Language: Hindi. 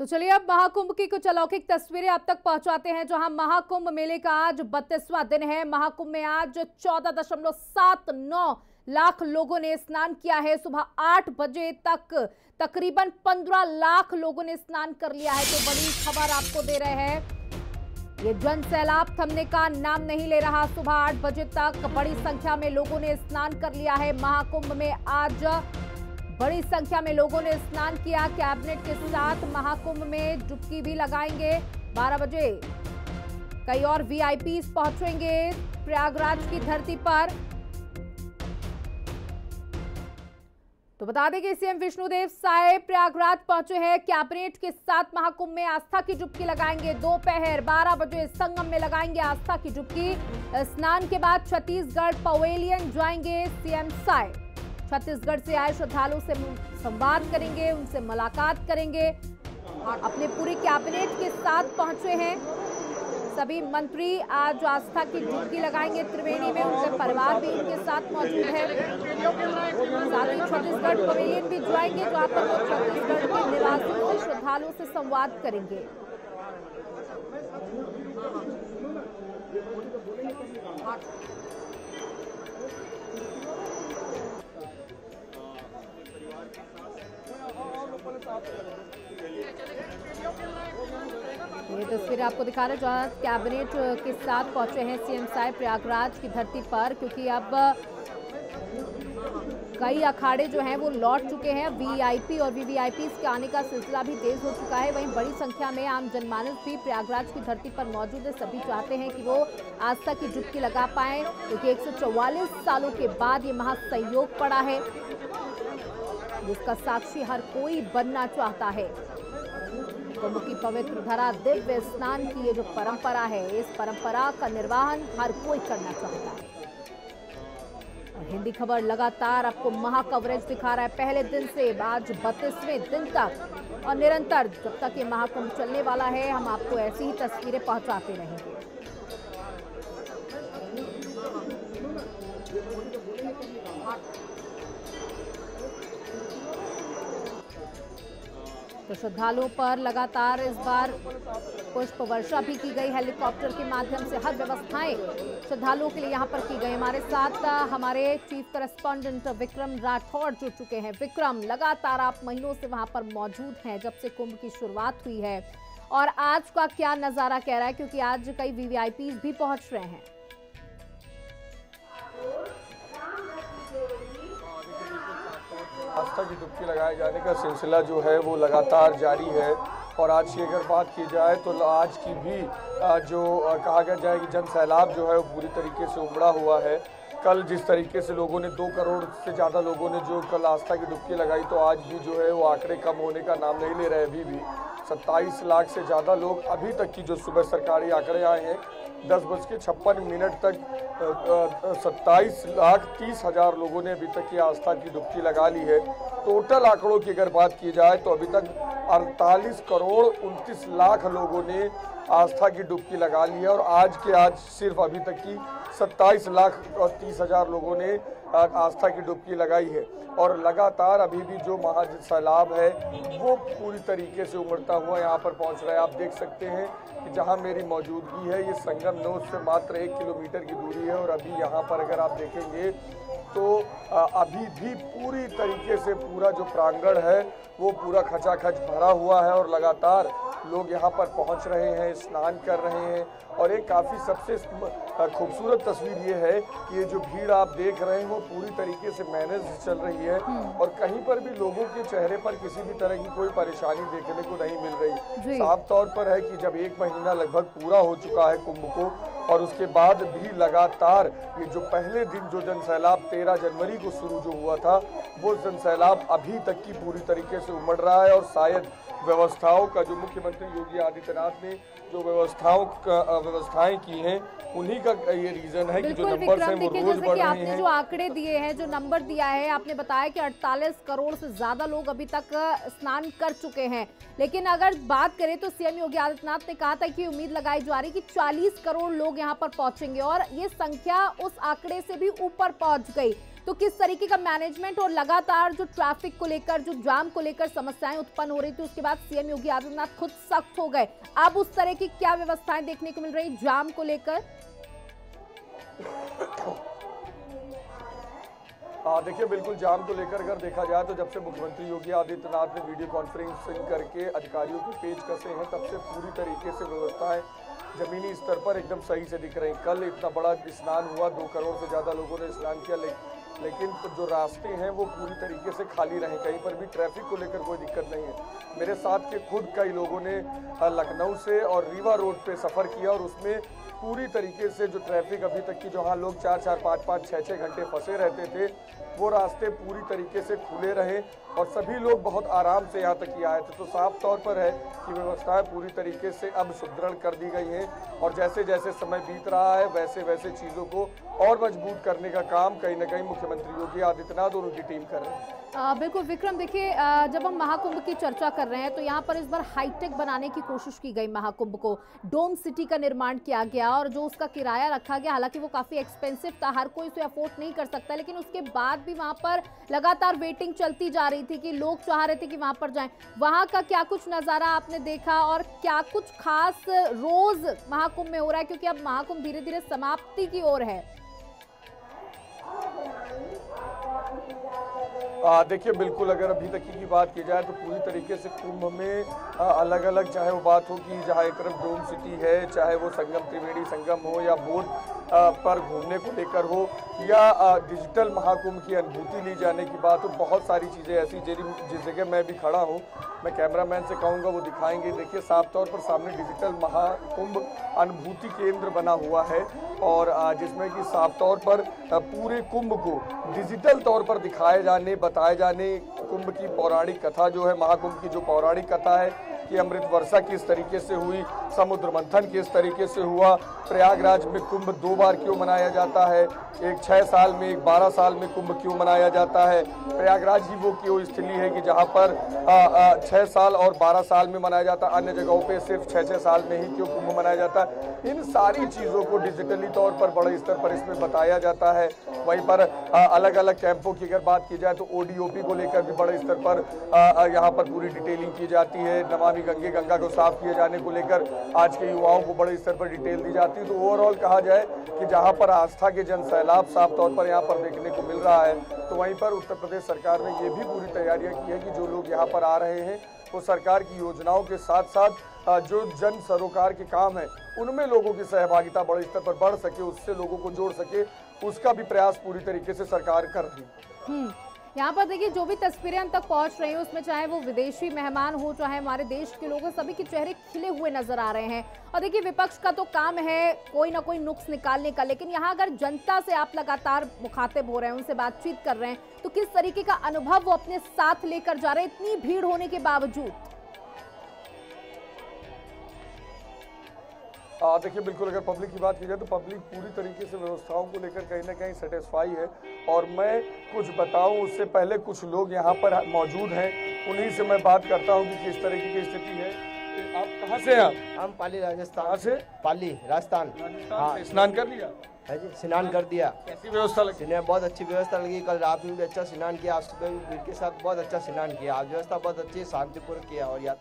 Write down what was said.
तो चलिए अब महाकुंभ की कुछ अलौकिक तस्वीरें आप तक पहुंचाते हैं, जहां महाकुंभ मेले का आज 32वां दिन है। महाकुंभ में आज 14.79 लाख लोगों ने स्नान किया है। सुबह 8 बजे तक तकरीबन 15 लाख लोगों ने स्नान कर लिया है। तो बड़ी खबर आपको दे रहे हैं, ये जन सैलाब थमने का नाम नहीं ले रहा। सुबह 8 बजे तक बड़ी संख्या में लोगों ने स्नान कर लिया है। महाकुंभ में आज बड़ी संख्या में लोगों ने स्नान किया। कैबिनेट के साथ महाकुंभ में डुबकी भी लगाएंगे। 12 बजे कई और वीआईपीज पहुंचेंगे प्रयागराज की धरती पर। तो बता दें कि सीएम विष्णुदेव साय प्रयागराज पहुंचे हैं। कैबिनेट के साथ महाकुंभ में आस्था की डुबकी लगाएंगे। दोपहर 12 बजे संगम में लगाएंगे आस्था की डुबकी। स्नान के बाद छत्तीसगढ़ पवेलियन जाएंगे सीएम साय। छत्तीसगढ़ से आए श्रद्धालुओं से संवाद करेंगे, उनसे मुलाकात करेंगे। अपने पूरी कैबिनेट के साथ पहुंचे हैं सभी मंत्री। आज आस्था की डुबकी लगाएंगे त्रिवेणी में। उनके परिवार भी उनके साथ मौजूद है। साथ ही छत्तीसगढ़ पवेलियन भी जाएंगे, जहां पर वो छत्तीसगढ़ के निवासियों से श्रद्धालुओं से संवाद करेंगे। ये तस्वीरें आपको दिखा रहे हैं जहां कैबिनेट के साथ पहुंचे हैं सीएम साय प्रयागराज की धरती पर, क्योंकि अब कई अखाड़े जो हैं वो लौट चुके हैं। वीआईपी और वीवीआईपी के आने का सिलसिला भी तेज हो चुका है। वहीं बड़ी संख्या में आम जनमानस भी प्रयागराज की धरती पर मौजूद है। सभी चाहते हैं कि वो आस्था की डुबकी लगा पाएं, क्योंकि 144 सालों के बाद ये महासंयोग पड़ा है, जिसका साक्षी हर कोई बनना चाहता है। कुंभ की पवित्र धरा दिव्य स्नान की ये जो परंपरा है, इस परंपरा का निर्वहन हर कोई करना चाहता है। और हिंदी खबर लगातार आपको महा कवरेज दिखा रहा है पहले दिन से आज 32वें दिन तक, और निरंतर जब तक ये महाकुंभ चलने वाला है हम आपको ऐसी ही तस्वीरें पहुंचाते रहेंगे। तो श्रद्धालुओं पर लगातार इस बार पुष्प वर्षा भी की गई। हेलीकॉप्टर के माध्यम से हर व्यवस्थाएं श्रद्धालुओं के लिए यहां पर की गई। हमारे साथ हमारे चीफ करस्पॉन्डेंट विक्रम राठौड़ जुड़ चुके हैं। विक्रम, लगातार आप महीनों से वहां पर मौजूद हैं जब से कुंभ की शुरुआत हुई है, और आज का क्या नजारा कह रहा है, क्योंकि आज कई वीवीआईपी भी पहुंच रहे हैं। आस्था की डुबकी लगाए जाने का सिलसिला जो है वो लगातार जारी है। और आज की अगर बात की जाए तो आज की भी जो कहा जाए कि जन सैलाब जो है वो पूरी तरीके से उमड़ा हुआ है। कल जिस तरीके से लोगों ने 2 करोड़ से ज़्यादा लोगों ने जो कल आस्था की डुबकी लगाई, तो आज भी जो है वो आंकड़े कम होने का नाम नहीं ले रहे। अभी भी 27 लाख से ज़्यादा लोग अभी तक की जो सुबह सरकारी आंकड़े आए हैं 10:56 तक 27,30,000 लोगों ने अभी तक की आस्था की डुबकी लगा ली है। टोटल आंकड़ों की अगर बात की जाए तो अभी तक 48 करोड़ 29 लाख लोगों ने आस्था की डुबकी लगा ली है। और आज सिर्फ अभी तक की 27 लाख और 30,000 लोगों ने आस्था की डुबकी लगाई है। और लगातार अभी भी जो महा सैलाब है वो पूरी तरीके से उमड़ता हुआ यहाँ पर पहुँच रहा है। आप देख सकते हैं कि जहाँ मेरी मौजूदगी है ये संगम नोद से मात्र 1 किलोमीटर की दूरी है। और अभी यहाँ पर अगर आप देखेंगे तो अभी भी पूरी तरीके से पूरा जो प्रांगण है वो पूरा खचाखच भरा हुआ है। और लगातार लोग यहाँ पर पहुँच रहे हैं, स्नान कर रहे हैं। और एक काफ़ी सबसे खूबसूरत तस्वीर ये है कि ये जो भीड़ आप देख रहे हैं वो पूरी तरीके से मैनेज चल रही है। और कहीं पर भी लोगों के चेहरे पर किसी भी तरह की कोई परेशानी देखने को नहीं मिल रही। साफ तौर पर है कि जब 1 महीना लगभग पूरा हो चुका है कुंभ को, और उसके बाद भी लगातार ये जो पहले दिन जो जन सैलाब 13 जनवरी को शुरू जो हुआ था वो जन सैलाब अभी तक की पूरी तरीके से उमड़ रहा है। और शायद व्यवस्थाओं का जो मुख्यमंत्री योगी आदित्यनाथ ने जो व्यवस्थाएं की हैं उन्हीं का ये रीजन है कि जो नंबर हैं वो रोज बढ़ रहे हैं। आपने जो आंकड़े दिए हैं, जो नंबर दिया है, आपने बताया कि 48 करोड़ से ज्यादा लोग अभी तक स्नान कर चुके हैं। लेकिन अगर बात करें तो सीएम योगी आदित्यनाथ ने कहा था कि उम्मीद लगाई जा रही कि 40 करोड़ लोग यहाँ पर पहुंचेंगे, और ये संख्या उस आंकड़े से भी ऊपर पहुंच गई। तो किस तरीके का मैनेजमेंट और लगातार जो ट्रैफिक को लेकर, जो जाम को लेकर समस्याएं उत्पन्न हो रही थी, उसके बाद सीएम योगी आदित्यनाथ खुद सख्त हो गए। अब उस तरह की क्या व्यवस्थाएं देखने को मिल रही जाम को लेकर? देखिए, बिल्कुल जाम को लेकर अगर देखा जाए तो जब से मुख्यमंत्री योगी आदित्यनाथ ने वीडियो कॉन्फ्रेंसिंग करके अधिकारियों के पेज कसे हैं, तब से पूरी तरीके से व्यवस्थाएं जमीनी स्तर पर एकदम सही से दिख रही। कल इतना बड़ा स्नान हुआ, 2 करोड़ से ज़्यादा लोगों ने स्नान किया, लेकिन जो रास्ते हैं वो पूरी तरीके से खाली रहे। कहीं पर भी ट्रैफिक को लेकर कोई दिक्कत नहीं है। मेरे साथ के खुद कई लोगों ने लखनऊ से और रीवा रोड पे सफ़र किया और उसमें पूरी तरीके से जो ट्रैफिक अभी तक की, जहाँ लोग 4-4, 5-5, 6-6 घंटे फंसे रहते थे, वो रास्ते पूरी तरीके से खुले रहे और सभी लोग बहुत आराम से यहाँ तक ही आए थे। तो साफ तौर पर है कि व्यवस्थाएं पूरी तरीके से अब सुदृढ़ कर दी गई हैं और जैसे जैसे समय बीत रहा है वैसे वैसे चीज़ों को और मजबूत करने का काम कहीं ना कहीं मुख्यमंत्री योगी आदित्यनाथ और उनकी टीम कर रहे हैं। बिल्कुल विक्रम, देखिए जब हम महाकुंभ की चर्चा कर रहे हैं तो यहाँ पर इस बार हाईटेक बनाने की कोशिश की गई। महाकुंभ को डोम सिटी का निर्माण किया गया और जो उसका किराया रखा गया, हालांकि वो काफी एक्सपेंसिव था, हर कोई उसे अफोर्ड नहीं कर सकता, लेकिन उसके बाद भी वहां पर लगातार वेटिंग चलती जा रही थी कि लोग चाह रहे थे कि वहां पर जाएं। वहां का क्या कुछ नजारा आपने देखा और क्या कुछ खास रोज महाकुंभ में हो रहा है, क्योंकि अब महाकुंभ धीरे धीरे समाप्ति की ओर है? देखिए, बिल्कुल अगर अभी तक की बात की जाए तो पूरी तरीके से कुंभ में अलग अलग, चाहे वो बात हो कि जहाँ एक तरफ डोम सिटी है, चाहे वो संगम, त्रिवेणी संगम हो, या बोट पर घूमने को लेकर हो, या डिजिटल महाकुंभ की अनुभूति ली जाने की बात हो, बहुत सारी चीज़ें ऐसी जिस जगह मैं भी खड़ा हूँ, मैं कैमरामैन से कहूँगा वो दिखाएंगे। देखिए, साफ तौर पर सामने डिजिटल महाकुंभ अनुभूति केंद्र बना हुआ है और जिसमें कि साफ तौर पर पूरे कुंभ को डिजिटल तौर पर दिखाए जाने, बताए जाने, कुंभ की पौराणिक कथा जो है, महाकुंभ की जो पौराणिक कथा है कि अमृत वर्षा किस तरीके से हुई, समुद्र मंथन किस तरीके से हुआ, प्रयागराज में कुंभ 2 बार क्यों मनाया जाता है, एक 6 साल में, एक 12 साल में कुंभ क्यों मनाया जाता है, प्रयागराज ही वो क्यों स्थली है कि जहाँ पर 6 साल और 12 साल में मनाया जाता है, अन्य जगहों पे सिर्फ 6-6 साल में ही क्यों कुंभ मनाया जाता है। इन सारी चीज़ों को डिजिटली तौर पर बड़े स्तर पर इसमें बताया जाता है। वहीं पर अलग अलग कैंपों की अगर बात की जाए तो ODOP को लेकर भी बड़े स्तर पर यहाँ पर पूरी डिटेलिंग की जाती है। नमामि गंगा को साफ किए जाने को लेकर आज के युवाओं को बड़े स्तर पर डिटेल दी जाती है। तो ओवरऑल कहा जाए कि जहाँ पर आस्था के जन सैलाब साफ तौर पर यहाँ पर देखने को मिल रहा है, तो वहीं पर उत्तर प्रदेश सरकार ने ये भी पूरी तैयारियां की है कि जो लोग यहाँ पर आ रहे हैं वो सरकार की योजनाओं के साथ साथ जो जन सरोकार के काम है उनमें लोगों की सहभागिता बड़े स्तर पर बढ़ सके, उससे लोगों को जोड़ सके, उसका भी प्रयास पूरी तरीके से सरकार कर रही है। यहाँ पर देखिए, जो भी तस्वीरें हम तक पहुंच रही हैं उसमें चाहे वो विदेशी मेहमान हो, चाहे हमारे देश के लोग, सभी के चेहरे खिले हुए नजर आ रहे हैं। और देखिए, विपक्ष का तो काम है कोई ना कोई नुक्स निकालने का, लेकिन यहाँ अगर जनता से आप लगातार मुखातिब हो रहे हैं, उनसे बातचीत कर रहे हैं, तो किस तरीके का अनुभव वो अपने साथ लेकर जा रहे हैं इतनी भीड़ होने के बावजूद? देखिए, बिल्कुल अगर पब्लिक की बात की जाए तो पब्लिक पूरी तरीके से व्यवस्थाओं को लेकर कहीं ना कहीं सेटिस्फाई है। और मैं कुछ बताऊं उससे पहले कुछ लोग यहाँ पर मौजूद हैं, उन्हीं से मैं बात करता हूं कि किस तरीके की स्थिति है। आप कहाँ से हैं? हम पाली राजस्थान। कहाँ से? पाली राजस्थान। हाँ, स्नान कर लिया है जी, स्नान कर दिया। कैसी व्यवस्था लगी? बहुत अच्छी व्यवस्था लगी। कल रात में भी अच्छा स्नान किया, आज सुबह भी भीड़ के साथ बहुत अच्छा स्नान किया। आज व्यवस्था बहुत अच्छी, शांतिपूर्ण किया और यार